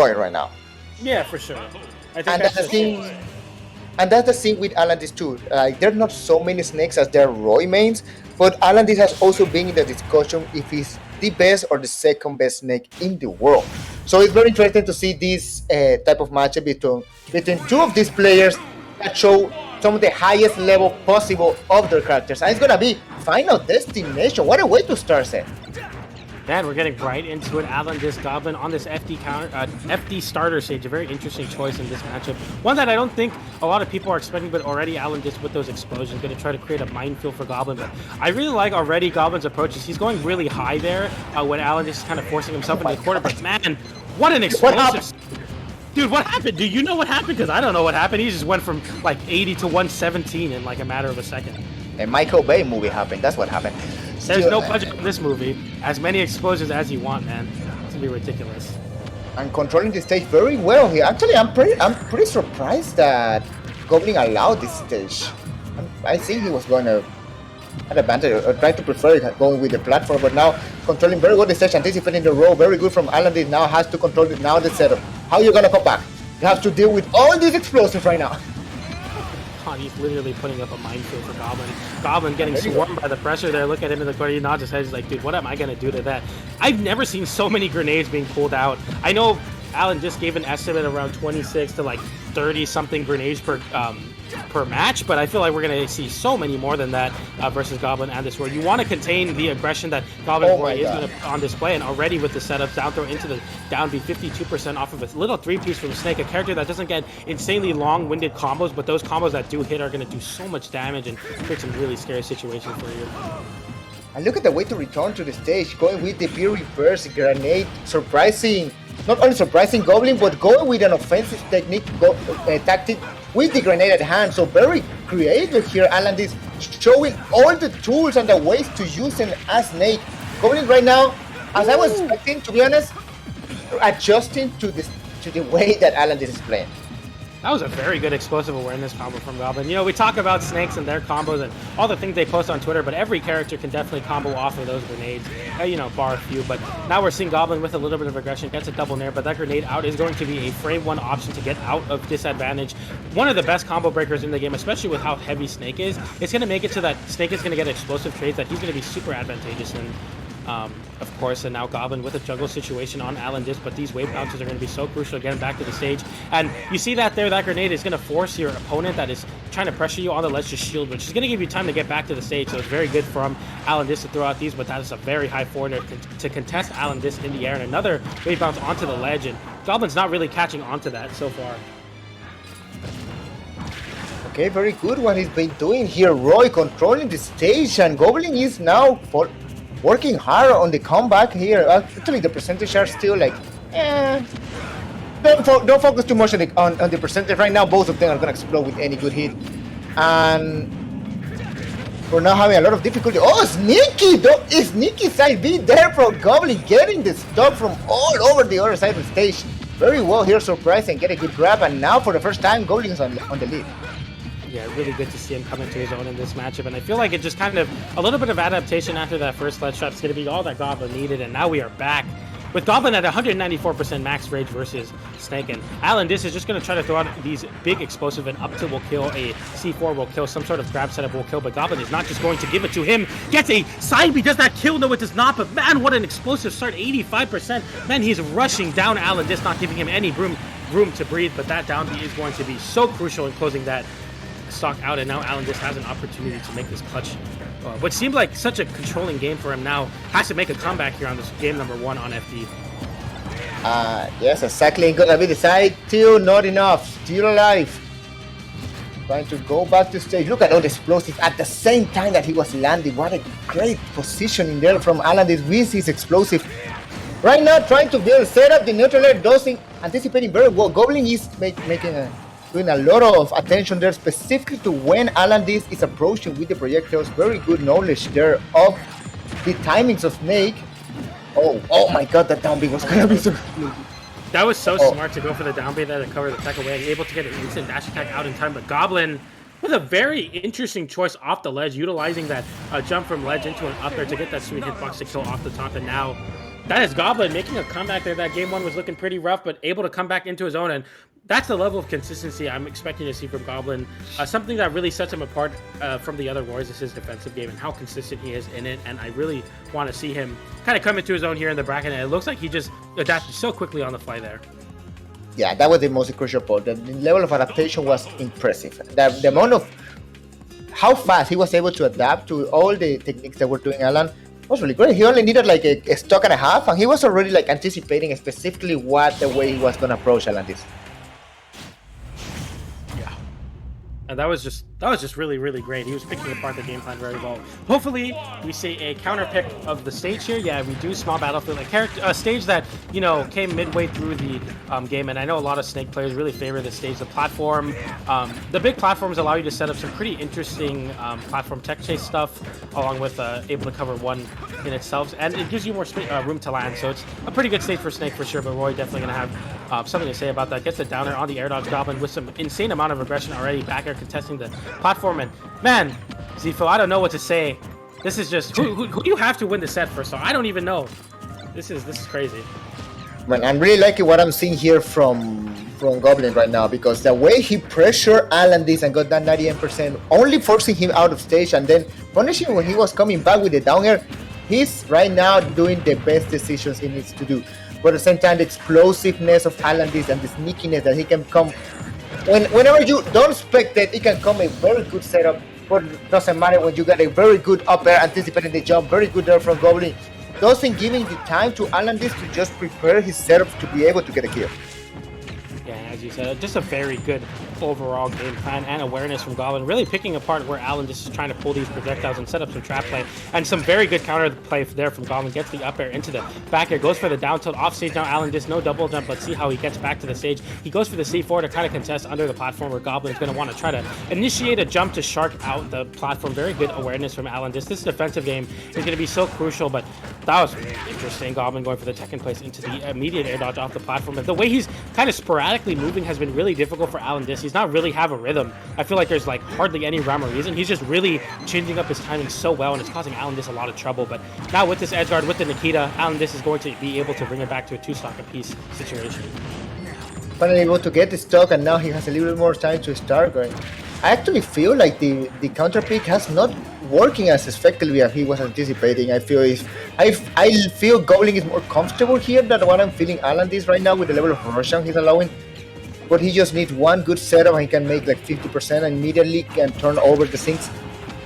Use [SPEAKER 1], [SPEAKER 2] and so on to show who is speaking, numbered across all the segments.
[SPEAKER 1] destroying right now.
[SPEAKER 2] Yeah, for sure. I think
[SPEAKER 1] And that's the thing. And that's the thing with AlanDiss too. There are not so many snakes as there are Roy mains, but AlanDiss has also been in the discussion if he's the best or the second best snake in the world. So it's very interesting to see this type of matchup between two of these players that show some of the highest level possible of their characters. And it's gonna be Final Destination. What a way to start set.
[SPEAKER 2] Man, we're getting right into it. AlanDiss Goblin on this FD starter stage. A very interesting choice in this matchup. One that I don't think a lot of people are expecting, but already AlanDiss with those explosions going to try to create a minefield for Goblin. But I really like already Goblin's approaches. He's going really high there when AlanDiss is kind of forcing himself into the corner. But man, what an explosive! Dude, what happened? Do you know what happened? Because I don't know what happened. He just went from like 80 to 117 in like a matter of a second.
[SPEAKER 1] A Michael Bay movie happened. That's what happened.
[SPEAKER 2] There's no budget in this movie. As many explosions as you want, man. It's gonna be ridiculous.
[SPEAKER 1] And controlling the stage very well here. Actually, I'm pretty surprised that Goblin allowed this stage. I think he was going to have advantage or try to prefer it going with the platform, but now controlling very well the stage, anticipating the roll. Very good from AlanDiss. Now has to control it. Now the setup. How are you gonna come back? You have to deal with all these explosives right now.
[SPEAKER 2] He's literally putting up a minefield for Goblin. Goblin getting swarmed by the pressure there. Look at him in the corner. He nods his head. He's like, dude, what am I going to do to that? I've never seen so many grenades being pulled out. I know AlanDiss gave an estimate around 26 to like 30-something grenades per match, but I feel like we're going to see so many more than that versus Goblin and this, where you want to contain the aggression that Goblin is going to on display, and already with the setups, down throw into the down B, 52% off of a little three-piece from Snake, a character that doesn't get insanely long-winded combos, but those combos that do hit are going to do so much damage and create some really scary situations for you.
[SPEAKER 1] And look at the way to return to the stage, going with the pure reverse grenade, surprising, not only surprising Goblin, but going with an offensive technique, tactic with the grenade at hand. So very creative here, AlanDiss, showing all the tools and the ways to use an Snake. Goblin right now, as I was expecting, to be honest, adjusting to the way that AlanDiss is playing.
[SPEAKER 2] That was a very good explosive awareness combo from Goblin. You know, we talk about snakes and their combos and all the things they post on Twitter, but every character can definitely combo off of those grenades, you know, bar a few. But now we're seeing Goblin with a little bit of aggression, gets a double nair, but that grenade out is going to be a frame one option to get out of disadvantage. One of the best combo breakers in the game, especially with how heavy Snake is. It's going to make it so that Snake is going to get explosive trades that he's going to be super advantageous in. Of course, and now Goblin with a juggle situation on AlanDiss, but these wave bounces are going to be so crucial getting back to the stage. And you see that there, that grenade is going to force your opponent that is trying to pressure you on the ledge to shield, which is going to give you time to get back to the stage. So it's very good from AlanDiss to throw out these, but that is a very high forwarder to contest AlanDiss in the air, and another wave bounce onto the ledge, and Goblin's not really catching onto that so far.
[SPEAKER 1] Okay, very good what he's been doing here. Roy controlling the stage, and Goblin is now working hard on the comeback here. Actually, the percentage are still like, don't focus too much on the percentage right now. Both of them are gonna explode with any good hit, and we're now having a lot of difficulty. Oh, sneaky side B there from Goblin, getting the stock from all over the other side of the stage. Very well here, surprise and get a good grab, and now for the first time, Goblin is on the lead.
[SPEAKER 2] Yeah, really good to see him come into his own in this matchup, and I feel like it just kind of a little bit of adaptation after that first ledge shot is going to be all that Goblin needed, and now we are back with Goblin at 194% max rage versus Snake, and AlanDiss is just going to try to throw out these big explosive, and up to will kill, a C4 will kill, some sort of grab setup will kill, but Goblin is not just going to give it to him. Gets a side B, does that kill? No, it does not, but man, what an explosive start, 85%. Man, he's rushing down AlanDiss, not giving him any room to breathe, but that down B is going to be so crucial in closing that stock out, and now AlanDiss has an opportunity to make this clutch. What seemed like such a controlling game for him now has to make a comeback here on this game number 1 on FD.
[SPEAKER 1] Yes, exactly. Gonna be the side 2, not enough. Still alive. Trying to go back to stage. Look at all the explosives at the same time that he was landing. What a great positioning there from AlanDiss with his explosive. Right now, trying to build setup. The neutral air doesn't anticipating very well. Goblin is doing a lot of attention there, specifically to when AlanDiss is approaching with the projectiles. Very good knowledge there of the timings of Snake. Oh my god, that down B was gonna be so good.
[SPEAKER 2] That was so smart to go for the down B there to cover the tech away, able to get an instant dash attack out in time, but Goblin with a very interesting choice off the ledge, utilizing that jump from ledge into an up air to get that sweet hitbox to kill off the top, and now That is Goblin making a comeback there. That game one was looking pretty rough, but able to come back into his own. And that's the level of consistency I'm expecting to see from Goblin. Something that really sets him apart from the other Warriors is his defensive game and how consistent he is in it. And I really want to see him kind of come into his own here in the bracket. And it looks like he just adapted so quickly on the fly there.
[SPEAKER 1] Yeah, that was the most crucial part. The level of adaptation was impressive. The amount of how fast he was able to adapt to all the techniques that we're doing, Alan, was really great. He only needed like a stock and a half, and he was already like anticipating specifically the way he was going to approach AlanDiss.
[SPEAKER 2] Yeah, and that was just really, really great. He was picking apart the game plan very well. Hopefully, we see a counter pick of the stage here. Yeah, we do small battlefield, a stage that, you know, came midway through the game, and I know a lot of Snake players really favor this stage. The platform, the big platforms allow you to set up some pretty interesting platform tech chase stuff, along with able to cover one in itself, and it gives you more room to land. So it's a pretty good stage for Snake for sure. But Roy definitely gonna have something to say about that. Gets it down there on the air dodge Goblin with some insane amount of aggression already. Back air contesting the platform, and man, Zifo, I don't know what to say. This is just who do you have to win the set first? So I don't even know. This is crazy.
[SPEAKER 1] Man, I'm really liking what I'm seeing here from Goblin right now, because the way he pressured AlanDiss and got that 98%, only forcing him out of stage and then punishing when he was coming back with the down air. He's right now doing the best decisions he needs to do. But at the same time, the explosiveness of AlanDiss and the sneakiness that he can come. Whenever you don't expect that, it can come a very good setup, but it doesn't matter when you got a very good up air anticipating the jump, very good there from Goblin. Doesn't give him the time to AlanDiss to just prepare his setup to be able to get a kill.
[SPEAKER 2] Yeah, as you said, just a very good overall game plan and awareness from Goblin, really picking apart where AlanDiss is trying to pull these projectiles and set up some trap play, and some very good counter play there from Goblin. Gets the up air into the back air, goes for the down tilt off stage. Now AlanDiss, no double jump. Let's see how he gets back to the stage. He goes for the C4 to kind of contest under the platform, where Goblin's going to want to try to initiate a jump to shark out the platform. Very good awareness from AlanDiss. This defensive game is going to be so crucial, but that was really interesting. Goblin going for the second place into the immediate air dodge off the platform. And the way he's kind of sporadically moving has been really difficult for AlanDiss. He's not really have a rhythm. I feel like there's like hardly any rhyme or reason. He's just really changing up his timing so well, and it's causing AlanDiss a lot of trouble. But now with this edge guard, with the Nikita, AlanDiss is going to be able to bring it back to a 2-stock apiece situation.
[SPEAKER 1] Finally able to get the stock, and now he has a little bit more time to start going. I actually feel like the counter pick has not working as effectively as he was anticipating. I feel Goblin is more comfortable here than what I'm feeling AlanDiss right now with the level of Russian he's allowing. But he just needs one good setup and he can make like 50% and immediately can turn over the things.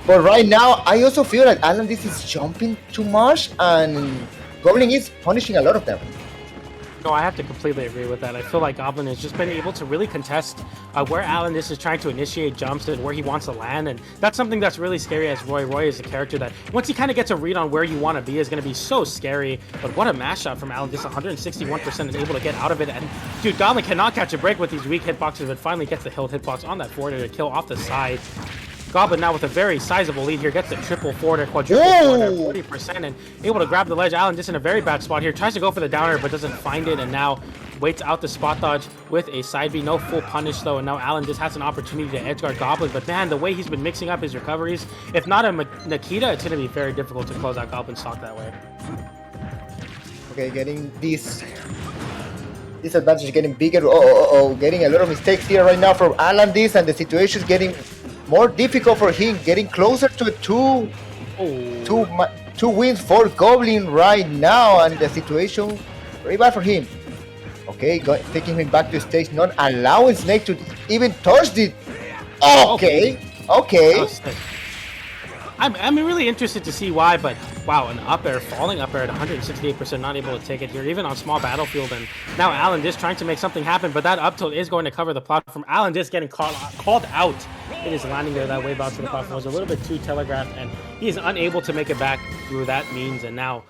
[SPEAKER 1] But right now, I also feel like AlanDiss is jumping too much and Goblin is punishing a lot of them.
[SPEAKER 2] No, I have to completely agree with that. I feel like Goblin has just been able to really contest where AlanDiss is trying to initiate jumps and where he wants to land, and that's something that's really scary as Roy. Roy is a character that, once he kind of gets a read on where you want to be, is going to be so scary. But what a mash shot from AlanDiss, 161% and able to get out of it. And dude, Goblin cannot catch a break with these weak hitboxes, but finally gets the hill hitbox on that forward to kill off the side. Goblin now with a very sizable lead here, gets the triple forward, quadruple forward, 40%, and able to grab the ledge. AlanDiss in a very bad spot here, tries to go for the downer, but doesn't find it, and now waits out the spot dodge with a side B. No full punish though, and now AlanDiss has an opportunity to edge guard Goblin, but man, the way he's been mixing up his recoveries, if not a Nikita, it's going to be very difficult to close out Goblin's stock that way.
[SPEAKER 1] Okay, getting this advantage getting bigger. Getting a lot of mistakes here right now from AlanDiss, and the situation is getting more difficult for him, getting closer to two wins for Goblin right now, and the situation very bad for him. Okay, taking him back to stage, not allowing Snake to even touch the. Okay.
[SPEAKER 2] I'm really interested to see why, but wow, an up air, falling up air at 168%, not able to take it here, even on small battlefield. And now AlanDiss trying to make something happen, but that up tilt is going to cover the platform. AlanDiss getting called out. It is landing there. That wave out to the platform was a little bit too telegraphed, and he is unable to make it back through that means. And now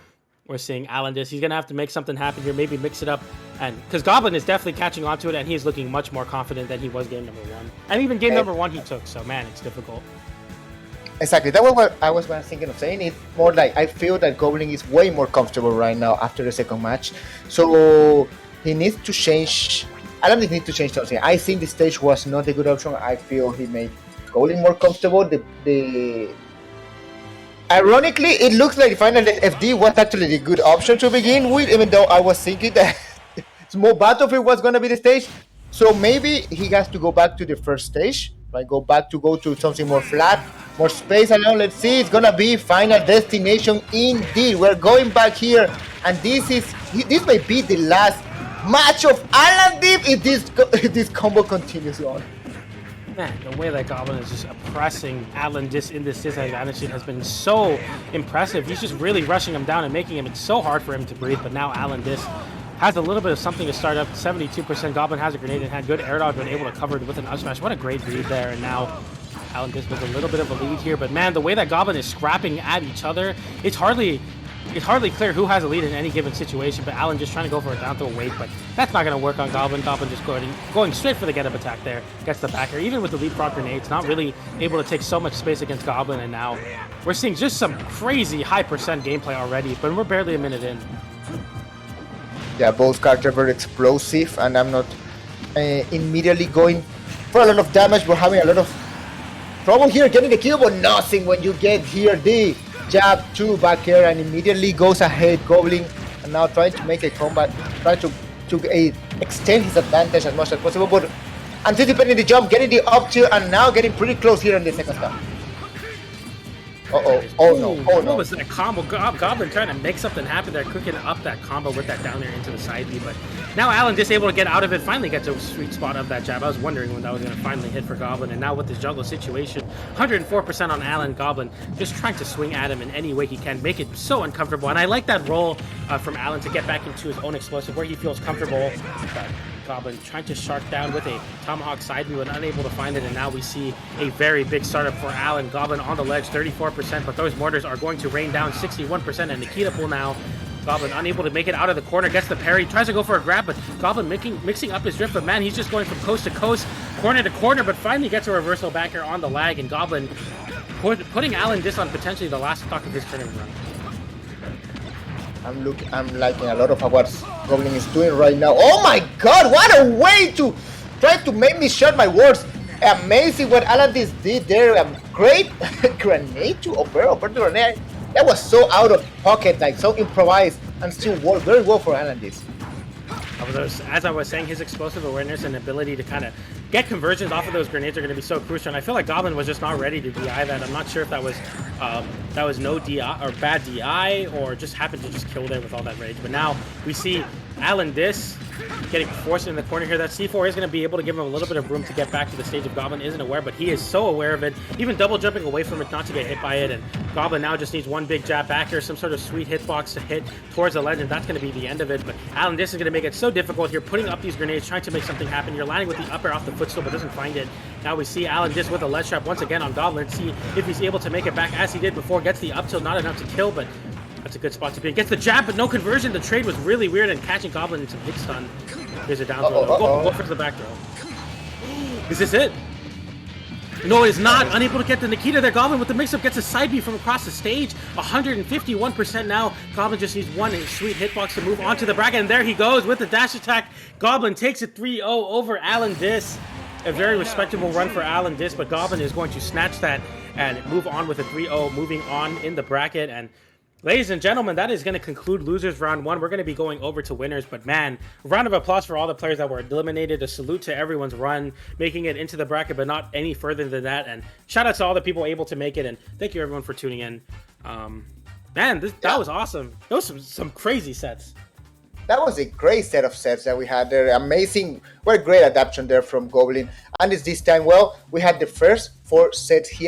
[SPEAKER 2] we're seeing AlanDiss. He's going to have to make something happen here, maybe mix it up. And because Goblin is definitely catching on to it, and he's looking much more confident than he was game number one. And even game number one he took, so man, it's difficult.
[SPEAKER 1] Exactly, that was what I was thinking of saying. It's more like I feel that Goblin is way more comfortable right now after the second match. So he needs to change. AlanDiss needs to change something. I think the stage was not a good option. I feel he made Goblin more comfortable. The Ironically, it looks like Final FD was actually the good option to begin with, even though I was thinking that Small Battlefield was going to be the stage. So maybe he has to go back to the first stage, right? Go to something more flat, more space around. Let's see, it's going to be Final Destination indeed. We're going back here, and this may be the last match of AlanDiss if this combo continues on.
[SPEAKER 2] Man, the way that Goblin is just oppressing AlanDiss in this disadvantage has been so impressive. He's just really rushing him down and making it so hard for him to breathe. But now AlanDiss has a little bit of something to start up. 72%. Goblin has a grenade and had good air dodge, been able to cover it with an up smash. What a great read there. And now AlanDiss with a little bit of a lead here. But man, the way that Goblin is scrapping at each other, it's hardly clear who has a lead in any given situation, but Alan just trying to go for a down throw wait, but that's not going to work on Goblin. Goblin just going straight for the get-up attack there, gets the backer. Even with the leapfrog grenades, not really able to take so much space against Goblin, and now we're seeing just some crazy high percent gameplay already, but we're barely a minute in.
[SPEAKER 1] Yeah, both characters are very explosive, and I'm not immediately going for a lot of damage. We're having a lot of trouble here getting the kill, but nothing when you get here the jab to back air and immediately goes ahead Goblin, and now trying to make a combat, try to extend his advantage as much as possible, but anticipating the jump, getting the up tier, and now getting pretty close here in the second stop. Oh no.
[SPEAKER 2] What was that combo? Goblin trying to make something happen there, cooking up that combo with that down there into the side B, but now Alan able to get out of it, finally gets a sweet spot of that jab. I was wondering when that was going to finally hit for Goblin, and now with this jungle situation, 104% on Alan. Goblin just trying to swing at him in any way he can, make it so uncomfortable, and I like that roll from Alan to get back into his own explosive where he feels comfortable. But Goblin trying to shark down with a tomahawk side B, but unable to find it, and now we see a very big startup for Alan. Goblin on the ledge, 34%, but those mortars are going to rain down 61%, and Nikita pull now. Goblin unable to make it out of the corner, gets the parry, tries to go for a grab, but Goblin mixing up his drift, but man, he's just going from coast to coast, corner to corner, but finally gets a reversal back here on the lag, and Goblin putting AlanDiss on potentially the last stock of his tournament run.
[SPEAKER 1] I'm liking a lot of what Goblin is doing right now. Oh my god, what a way to try to make me shut my words. Amazing what AlanDiss did there. Great grenade to open the grenade. That was so out of pocket, like so improvised, and still worked very well for AlanDiss.
[SPEAKER 2] As I was saying, his explosive awareness and ability to kind of get conversions off of those grenades are going to be so crucial, and I feel like Goblin was just not ready to DI that. I'm not sure if that was no DI or bad DI or just happened to just kill there with all that rage. But now we see AlanDiss getting forced in the corner here. That C4 is going to be able to give him a little bit of room to get back to the stage. If Goblin isn't aware, but he is so aware of it, even double jumping away from it not to get hit by it, and Goblin now just needs one big jab back here, some sort of sweet hitbox to hit towards the ledge, and that's going to be the end of it. But AlanDiss is going to make it so difficult here, putting up these grenades, trying to make something happen. You're landing with the upper off the footstool, but doesn't find it. Now we see AlanDiss with a ledge trap once again on Goblin. See if he's able to make it back as he did before. Gets the up tilt, not enough to kill, but that's a good spot to be. Gets the jab, but no conversion. The trade was really weird, and catching Goblin in some hit stun. Here's a down throw. Go for the back throw. Is this it? No, it is not. Unable to get the Nikita there. Goblin with the mix-up gets a side B from across the stage. 151% now. Goblin just needs one sweet hitbox to move onto the bracket, and there he goes with the dash attack. Goblin takes it 3-0 over AlanDiss. A very respectable run for AlanDiss, but Goblin is going to snatch that and move on with a 3-0, moving on in the bracket. And ladies and gentlemen, that is going to conclude losers round 1. We're going to be going over to winners, but man, a round of applause for all the players that were eliminated. A salute to everyone's run, making it into the bracket, but not any further than that. And shout out to all the people able to make it, and thank you everyone for tuning in. Man, that was awesome. Those were some crazy sets.
[SPEAKER 1] That was a great set of sets that we had there. Amazing, what a great adaptation there from Goblin. And it's this time, well, we had the first 4 sets here.